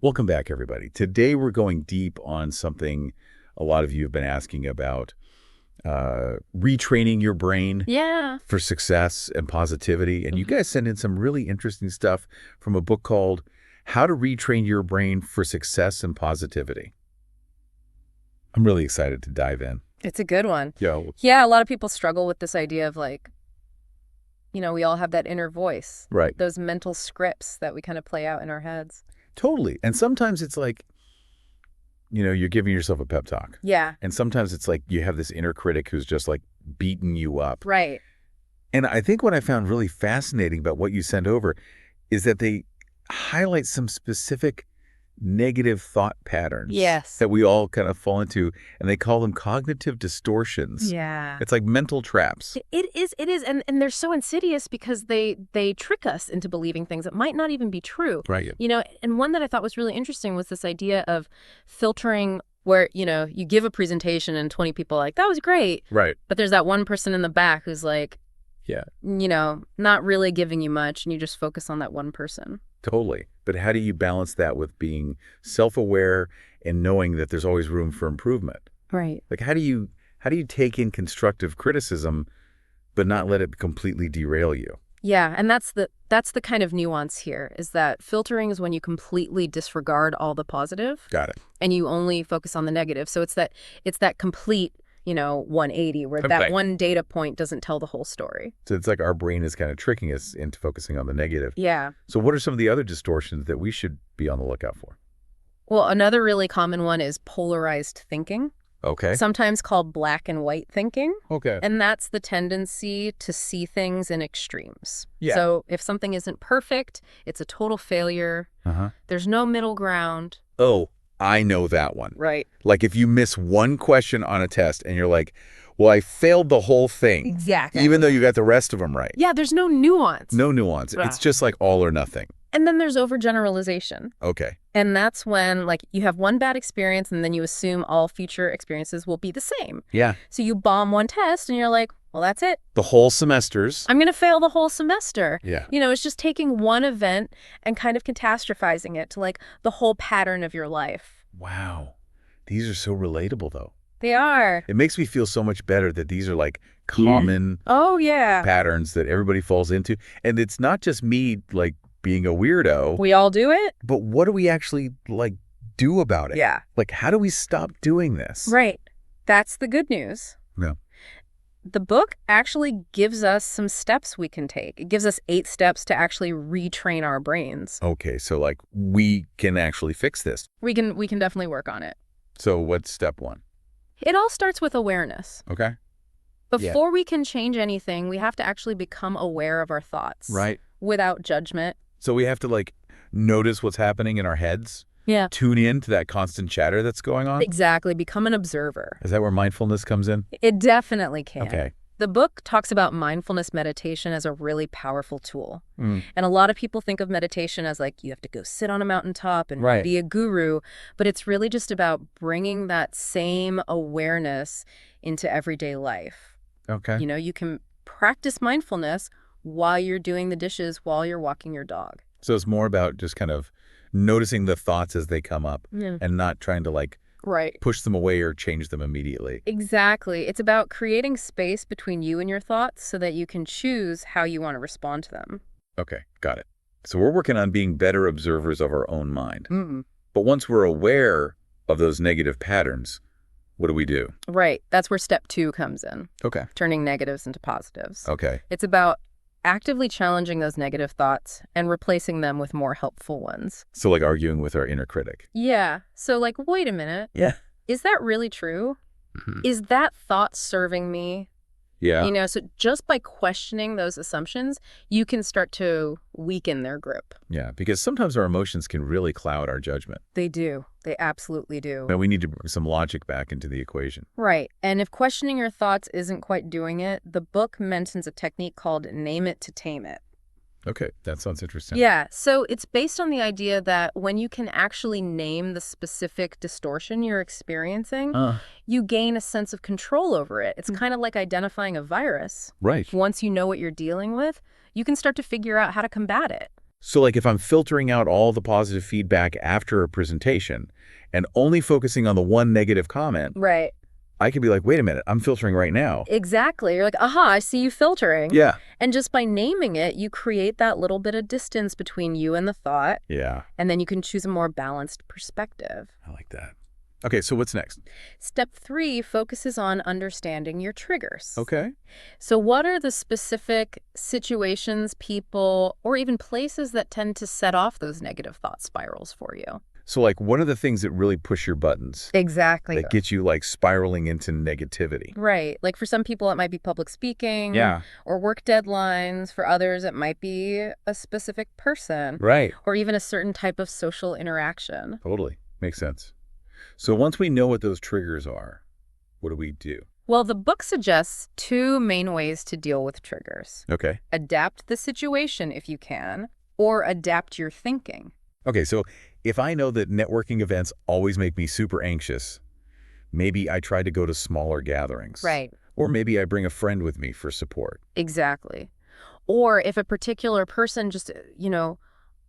Welcome back, everybody. Today we're going deep on something a lot of you have been asking about, retraining your brain Yeah. for success and positivity. And you guys sent in some really interesting stuff from a book called How to Retrain Your Brain for Success and Positivity. I'm really excited to dive in. It's a good one. Yeah. Yeah, a lot of people struggle with this idea of we all have that inner voice. Right. Those mental scripts that we kind of play out in our heads. Totally. And sometimes it's like, you're giving yourself a pep talk. Yeah. And sometimes it's like you have this inner critic who's just like beating you up. Right. And I think what I found really fascinating about what you sent over is that they highlight some specific negative thought patterns Yes. that we all kind of fall into, and they call them cognitive distortions. Yeah. It's like mental traps. It is. And they're so insidious because they trick us into believing things that might not even be true. Right. And one that I thought was really interesting was this idea of filtering where, you give a presentation and 20 people are like, that was great. Right. But there's that one person in the back who's like, Yeah. not really giving you much, and you just focus on that one person. Totally. But how do you balance that with being self-aware and knowing that there's always room for improvement? Right. Like, how do you take in constructive criticism but not let it completely derail you? Yeah, and that's the kind of nuance here, is that filtering is when you completely disregard all the positive. Got it. And you only focus on the negative. So it's that complete 180 where Okay. that one data point doesn't tell the whole story. So it's like our brain is kind of tricking us into focusing on the negative. Yeah. So what are some of the other distortions that we should be on the lookout for? Well, another really common one is polarized thinking, Okay. sometimes called black and white thinking. Okay. And that's the tendency to see things in extremes. Yeah. So if something isn't perfect, it's a total failure. Uh-huh. There's no middle ground. Oh, I know that one. Right. Like if you miss one question on a test and you're like, well, I failed the whole thing. Exactly. Even though you got the rest of them right. Yeah, there's no nuance. No nuance. Ah. It's just like all or nothing. And then there's overgeneralization. Okay. And that's when, you have one bad experience and then you assume all future experiences will be the same. Yeah. So you bomb one test and you're like, well, that's it. The whole semesters. I'm going to fail the whole semester. Yeah. It's just taking one event and kind of catastrophizing it to, the whole pattern of your life. Wow. These are so relatable, though. They are. It makes me feel so much better that these are like common Oh, yeah. patterns that everybody falls into. And it's not just me, being a weirdo, We all do it? but what do we actually, do about it? Yeah. How do we stop doing this? Right. That's the good news. Yeah. The book actually gives us some steps we can take. It gives us 8 steps to actually retrain our brains. Okay, so, we can actually fix this. We can definitely work on it. So what's step 1? It all starts with awareness. Okay. Before we can change anything, we have to actually become aware of our thoughts. Right. Without judgment. So we have to, notice what's happening in our heads? Yeah. Tune in to that constant chatter that's going on? Exactly. Become an observer. Is that where mindfulness comes in? It definitely can. Okay. The book talks about mindfulness meditation as a really powerful tool. Mm. And a lot of people think of meditation as you have to go sit on a mountaintop and Right. be a guru. But it's really just about bringing that same awareness into everyday life. Okay. You can practice mindfulness while you're doing the dishes, while you're walking your dog. So it's more about just kind of noticing the thoughts as they come up and not trying to Right. push them away or change them immediately. Exactly. It's about creating space between you and your thoughts so that you can choose how you want to respond to them. Okay, got it. So we're working on being better observers of our own mind. Mm-mm. But once we're aware of those negative patterns, what do we do? Right. That's where step 2 comes in, Okay. turning negatives into positives. Okay. It's about actively challenging those negative thoughts and replacing them with more helpful ones. So arguing with our inner critic. Yeah. So wait a minute. Yeah. Is that really true? Mhm. Is that thought serving me? Yeah. So just by questioning those assumptions, you can start to weaken their grip. Yeah, because sometimes our emotions can really cloud our judgment. They do. They absolutely do. And we need to bring some logic back into the equation. Right. And if questioning your thoughts isn't quite doing it, the book mentions a technique called name it to tame it. Okay, that sounds interesting. Yeah. So it's based on the idea that when you can actually name the specific distortion you're experiencing, you gain a sense of control over it. It's kind of like identifying a virus. Right. Once you know what you're dealing with, you can start to figure out how to combat it. So like if I'm filtering out all the positive feedback after a presentation and only focusing on the one negative comment, Right. I can be like, wait a minute, I'm filtering right now. Exactly. You're like, aha, I see you filtering. Yeah. And just by naming it, you create that little bit of distance between you and the thought. Yeah. And then you can choose a more balanced perspective. I like that. Okay, so what's next? Step 3 focuses on understanding your triggers. Okay. So what are the specific situations, people, or even places that tend to set off those negative thought spirals for you? So like what are the things that really push your buttons? Exactly. That get you like spiraling into negativity? Right. Like for some people, it might be public speaking. Yeah. Or work deadlines. For others, it might be a specific person. Right. Or even a certain type of social interaction. Totally. Makes sense. So once we know what those triggers are, what do we do? Well, the book suggests 2 main ways to deal with triggers. Okay. Adapt the situation if you can, or adapt your thinking. Okay, so if I know that networking events always make me super anxious, maybe I try to go to smaller gatherings. Right. Or maybe I bring a friend with me for support. Exactly. Or if a particular person just,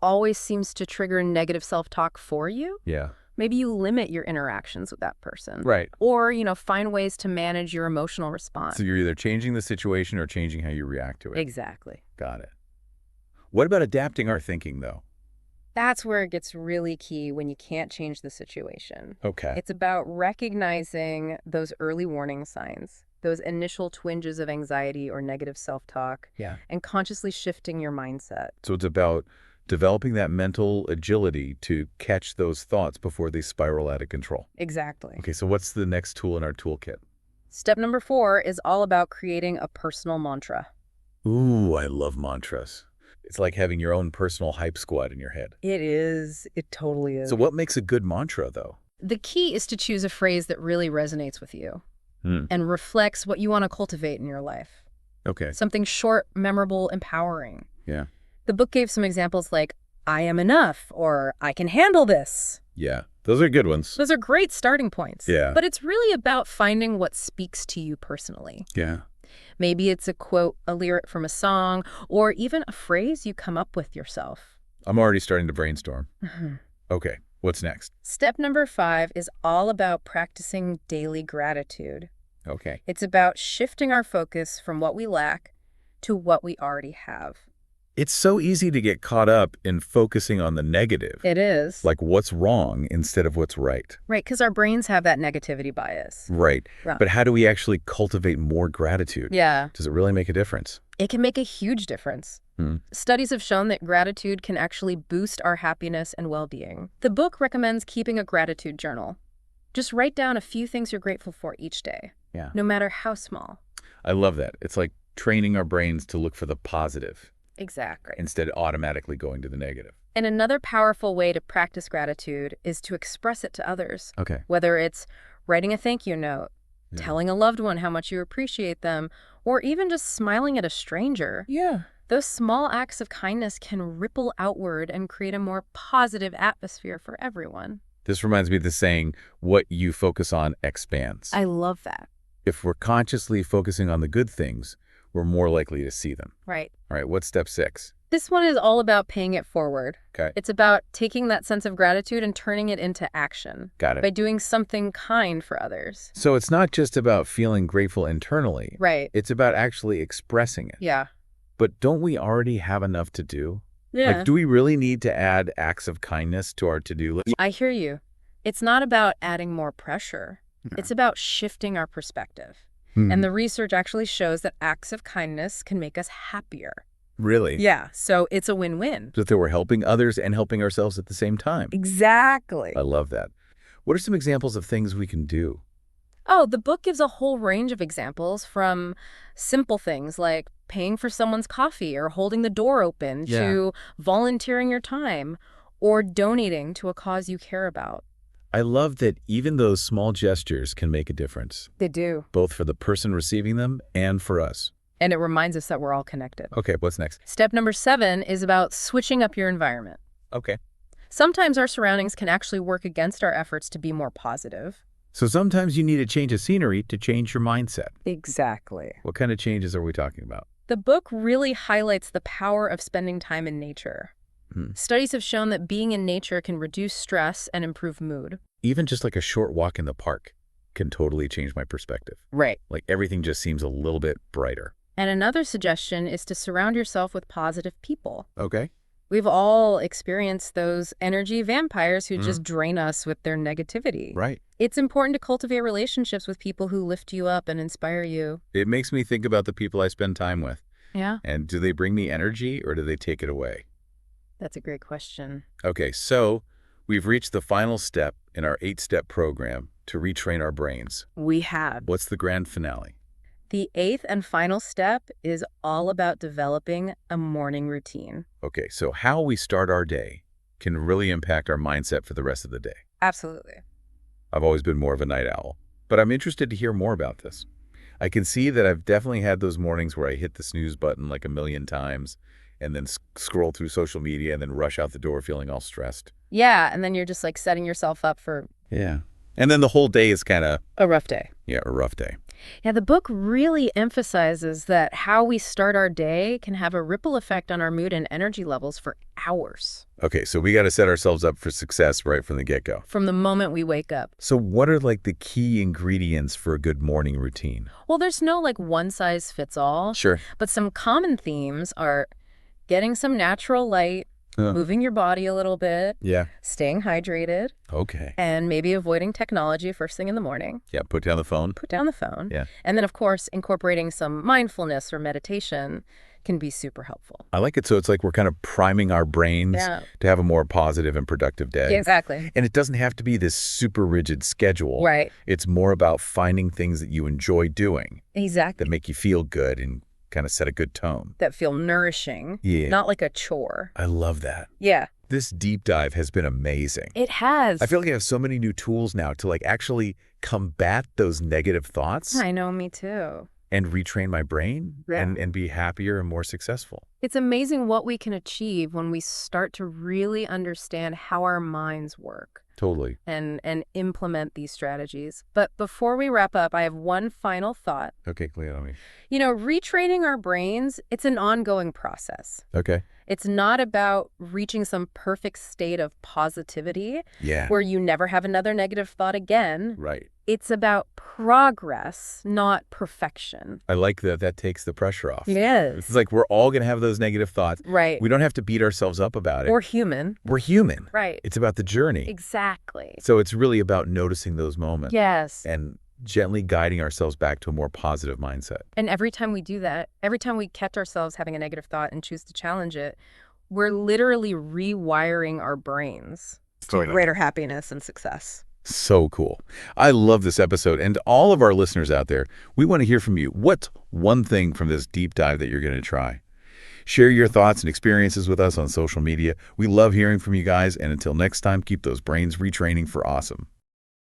always seems to trigger negative self-talk for you, Yeah. maybe you limit your interactions with that person. Right. Or, find ways to manage your emotional response. So you're either changing the situation or changing how you react to it. Exactly. Got it. What about adapting our thinking, though? That's where it gets really key when you can't change the situation. Okay. It's about recognizing those early warning signs, those initial twinges of anxiety or negative self-talk, Yeah. and consciously shifting your mindset. So it's about developing that mental agility to catch those thoughts before they spiral out of control. Exactly. Okay, so what's the next tool in our toolkit? Step number 4 is all about creating a personal mantra. Ooh, I love mantras. It's like having your own personal hype squad in your head. It is. It totally is. So what makes a good mantra, though? The key is to choose a phrase that really resonates with you and reflects what you want to cultivate in your life. Okay. Something short, memorable, empowering. Yeah. The book gave some examples like, I am enough, or I can handle this. Yeah. Those are good ones. Those are great starting points. Yeah. But it's really about finding what speaks to you personally. Yeah. Maybe it's a quote, a lyric from a song, or even a phrase you come up with yourself. I'm already starting to brainstorm. Okay. What's next? Step number 5 is all about practicing daily gratitude. Okay. It's about shifting our focus from what we lack to what we already have. It's so easy to get caught up in focusing on the negative. It is. Like what's wrong instead of what's right. Right, because our brains have that negativity bias. Right. Right. But how do we actually cultivate more gratitude? Yeah. Does it really make a difference? It can make a huge difference. Studies have shown that gratitude can actually boost our happiness and well-being. The book recommends keeping a gratitude journal. Just write down a few things you're grateful for each day. Yeah. No matter how small. I love that. It's like training our brains to look for the positive Exactly. instead of automatically going to the negative. And another powerful way to practice gratitude is to express it to others. Okay. Whether it's writing a thank you note, telling a loved one how much you appreciate them, or even just smiling at a stranger. Yeah. Those small acts of kindness can ripple outward and create a more positive atmosphere for everyone. This reminds me of the saying, what you focus on expands. I love that. If we're consciously focusing on the good things, we're more likely to see them. Right. All right, what's step 6? This one is all about paying it forward. Okay. It's about taking that sense of gratitude and turning it into action. Got it. By doing something kind for others. So it's not just about feeling grateful internally. Right. It's about actually expressing it. Yeah. But don't we already have enough to do? Yeah. Like, do we really need to add acts of kindness to our to-do list? I hear you. It's not about adding more pressure. It's about shifting our perspective. And the research actually shows that acts of kindness can make us happier. Really? Yeah, so it's a win-win. That we're helping others and helping ourselves at the same time. Exactly. I love that. What are some examples of things we can do? Oh, the book gives a whole range of examples, from simple things like paying for someone's coffee or holding the door open to volunteering your time or donating to a cause you care about. I love that even those small gestures can make a difference, They do. both for the person receiving them and for us. And it reminds us that we're all connected. Okay, what's next? Step number 7 is about switching up your environment. Okay. Sometimes our surroundings can actually work against our efforts to be more positive. So sometimes you need a change of scenery to change your mindset. Exactly. What kind of changes are we talking about? The book really highlights the power of spending time in nature. Studies have shown that being in nature can reduce stress and improve mood. Even just like a short walk in the park can totally change my perspective. Right. Like everything just seems a little bit brighter. And another suggestion is to surround yourself with positive people. Okay. We've all experienced those energy vampires who just drain us with their negativity. Right. It's important to cultivate relationships with people who lift you up and inspire you. It makes me think about the people I spend time with. Yeah. And do they bring me energy or do they take it away? That's a great question. Okay, so we've reached the final step in our 8-step program to retrain our brains. We have. What's the grand finale? The 8th and final step is all about developing a morning routine. Okay, so how we start our day can really impact our mindset for the rest of the day. Absolutely. I've always been more of a night owl, but I'm interested to hear more about this. I can see that I've definitely had those mornings where I hit the snooze button like a million times and then scroll through social media and then rush out the door feeling all stressed. Yeah, and then you're just like setting yourself up for... Yeah. And then the whole day is kind of... a rough day. Yeah, a rough day. Yeah, the book really emphasizes that how we start our day can have a ripple effect on our mood and energy levels for hours. Okay, so we got to set ourselves up for success right from the get-go. From the moment we wake up. So what are like the key ingredients for a good morning routine? Well, there's no like one-size-fits-all. Sure. But some common themes are getting some natural light, moving your body a little bit, staying hydrated, and maybe avoiding technology first thing in the morning. Yeah, put down the phone. Put down the phone. Yeah. And then, of course, incorporating some mindfulness or meditation can be super helpful. I like it. So it's like we're kind of priming our brains to have a more positive and productive day. Yeah, exactly. And it doesn't have to be this super rigid schedule. Right. It's more about finding things that you enjoy doing. Exactly. That make you feel good and kind of set a good tone. That feel nourishing. Yeah. Not like a chore. I love that. Yeah. This deep dive has been amazing. It has. I feel like I have so many new tools now to like actually combat those negative thoughts. I know, me too. And retrain my brain and be happier and more successful. It's amazing what we can achieve when we start to really understand how our minds work. Totally. And implement these strategies. But before we wrap up, I have one final thought. Okay, Cleo. You know, retraining our brains, it's an ongoing process. Okay. It's not about reaching some perfect state of positivity where you never have another negative thought again. Right. It's about progress, not perfection. I like that. That takes the pressure off. Yes. It's like we're all going to have those negative thoughts. Right. We don't have to beat ourselves up about it. We're human. We're human. Right. It's about the journey. Exactly. So it's really about noticing those moments. Yes. And gently guiding ourselves back to a more positive mindset. And every time we do that, every time we catch ourselves having a negative thought and choose to challenge it, we're literally rewiring our brains to greater happiness and success. So cool. I love this episode. And to all of our listeners out there, we want to hear from you. What's one thing from this deep dive that you're going to try? Share your thoughts and experiences with us on social media. We love hearing from you guys. And until next time, keep those brains retraining for awesome.